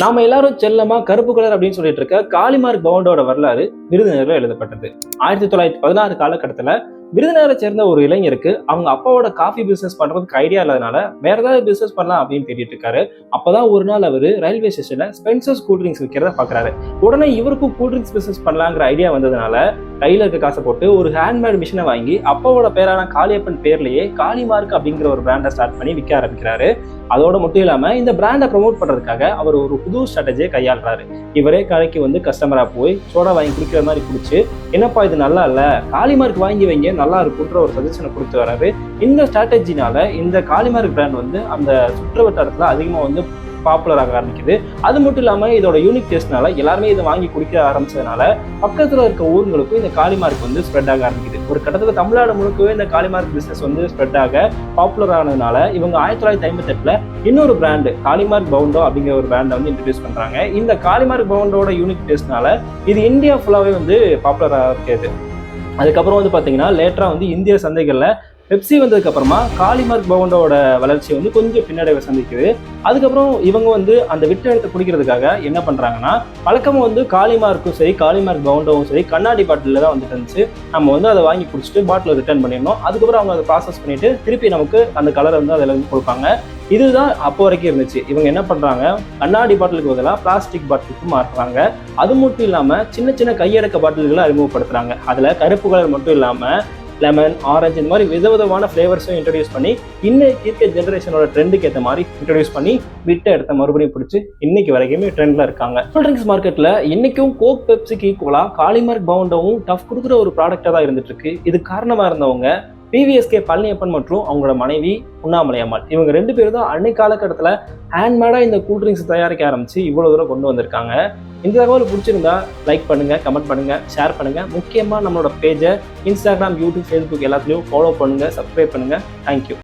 நாம எல்லாரும் செல்லமா கருப்பு கலர் அப்படின்னு சொல்லிட்டு இருக்க காளிமார்க் பவுண்டோட வரலாறு விருதுநகர்ல எழுதப்பட்டது. 1916 காலகட்டத்துல விருதுநகரை சேர்ந்த ஒரு இளைஞருக்கு அவங்க அப்பாவோட காஃபி பிசினஸ் பண்றதுக்கு ஐடியா இல்லாதனால வேற ஏதாவது பிசினஸ் பண்ணலாம் அப்படின்னு தேடிட்டு இருக்காரு. அப்பதான் ஒரு நாள் அவரு ரயில்வே ஸ்டேஷன்ல ஸ்பென்சர்ஸ் கூல்ட்ரிங்க்ஸ் விற்கிறத பாக்குறாரு. உடனே இவருக்கும் கூல்ட்ரிங்க்ஸ் பிசினஸ் பண்ணலாங்கிற ஐடியா வந்ததுனால கையில இருக்க காசை போட்டு ஒரு ஹேண்ட்மேட் மிஷினை வாங்கி அப்பாவோட பேரான காளியப்பன் பேர்லயே காளிமார்க் அப்படிங்கிற ஒரு பிராண்டை ஸ்டார்ட் பண்ணி விற்க ஆரம்பிக்கிறாரு. அதோட மட்டும் இல்லாம இந்த பிராண்டை ப்ரமோட் பண்றதுக்காக அவர் ஒரு புது ஸ்ட்ராட்டஜியை கையாளுறாரு. இவரே கடைக்கு வந்து கஸ்டமரா போய் சோடா வாங்கி குடிக்கிற மாதிரி குடிச்சு, என்னப்பா இது நல்லா இல்ல, காளிமார்க் வாங்கி வைங்க நல்லா இருக்குன்ற ஒரு சஜஷனை கொடுத்து வராரு. இந்த ஸ்ட்ராட்டஜினால இந்த காளிமார்க் பிராண்ட் வந்து அந்த சுற்று வட்டாரத்துல அதிகமா வந்து பாப்புலர் ஆக ஆரம்பிக்குது. அது மட்டும் இல்லாம இதோட யூனிக் டேஸ்ட்னால எல்லாருமே இதை வாங்கி குடிக்க ஆரம்பிச்சதுனால பக்கத்துல இருக்க ஊர்களுக்கும் இந்த காளிமார்க் வந்து ஸ்ப்ரெட் ஆக ஆரம்பிக்குது. ஒரு கட்டத்துல தமிழ்நாடு முழுக்கவே இந்த காளிமார்க் பிசினஸ் வந்து ஸ்ப்ரெட் ஆக பாப்புலர் ஆனதுனால இவங்க 1958 இன்னொரு பிராண்டு காளிமார்க் பவுண்டோ அப்படிங்கிற ஒரு பிராண்டை வந்து இன்ட்ரடியூஸ் பண்றாங்க. இந்த காளிமார்க் பவுண்டோட யூனிக் டேஸ்ட்னால இது இந்தியா ஃபுல்லாவே வந்து பாப்புலராக இருக்குது. அதுக்கப்புறம் வந்து பாத்தீங்கன்னா லேட்டரா வந்து இந்திய சந்தைகள்ல பெப்சி வந்ததுக்கு அப்புறமா காளிமார்க் பவுண்டோட வளர்ச்சி வந்து கொஞ்சம் பின்னடைவை சந்திக்குது. அதுக்கப்புறம் இவங்க வந்து அந்த விட்டு இடத்தை குடிக்கிறதுக்காக என்ன பண்றாங்கன்னா, வழக்கமா வந்து காளிமார்க்கும் சரி காளிமார்க் பவுண்டோவும் சரி கண்ணாடி பாட்டில தான் வந்துட்டு இருந்துச்சு. நம்ம வந்து அதை வாங்கி குடிச்சிட்டு பாட்டில் ரிட்டர்ன் பண்ணிடணும். அதுக்கப்புறம் அவங்க அதை ப்ராசஸ் பண்ணிட்டு திருப்பி நமக்கு அந்த கலரை வந்து அதில் வந்து கொடுப்பாங்க. இதுதான் அப்போ வரைக்கும் இருந்துச்சு. இவங்க என்ன பண்றாங்க, கண்ணாடி பாட்டிலுக்கு பதிலாக பிளாஸ்டிக் பாட்டிலுக்கு மாற்றுறாங்க. அது மட்டும் இல்லாம சின்ன சின்ன கையடக்க பாட்டில்களை அறிமுகப்படுத்துறாங்க. அதுல கருப்பு கலர் மட்டும் இல்லாம லெமன், ஆரஞ்சு இந்த மாதிரி விதவிதமான ஃப்ளேவர்ஸும் இன்ட்ரடியூஸ் பண்ணி இன்னைக்கு இருக்க ஜென்ரேஷனோட ட்ரெண்டுக்கு ஏற்ற மாதிரி இன்ட்ரடியூஸ் பண்ணி விட்ட இடத்த மறுபடியும் பிடிச்சி இன்னைக்கு வரைக்குமே ட்ரெண்ட்ல இருக்காங்க. கூல் ட்ரிங்க்ஸ் மார்க்கெட்ல இன்னைக்கும் கோக் பெப்சிக்கு ஈக்குவலா காளிமார்க் பவுண்டோவும் டஃப் கொடுக்குற ஒரு ப்ராடக்டா தான் இருந்துட்டு இருக்கு. இது காரணமா இருந்தவங்க PVSK பழனியப்பன் மற்றும் அவங்களோட மனைவி உண்ணாமலை அம்மாள். இவங்க 2 பேரும் தான் அன்னைக்கு காலகட்டத்தில் ஹேண்ட்மேடாக இந்த கூல்ட்ரிங்க்ஸ் தயாரிக்க ஆரம்பிச்சு இவ்வளோ தூரம் கொண்டு வந்திருக்காங்க. இந்த தகவல் பிடிச்சிருந்தா லைக் பண்ணுங்க, கமெண்ட் பண்ணுங்க, ஷேர் பண்ணுங்க. முக்கியமாக நம்மளோட பேஜை Instagram, YouTube, Facebook எல்லாத்துலேயும் ஃபாலோ பண்ணுங்க, சப்ஸ்கிரைப் பண்ணுங்க. தேங்க்யூ.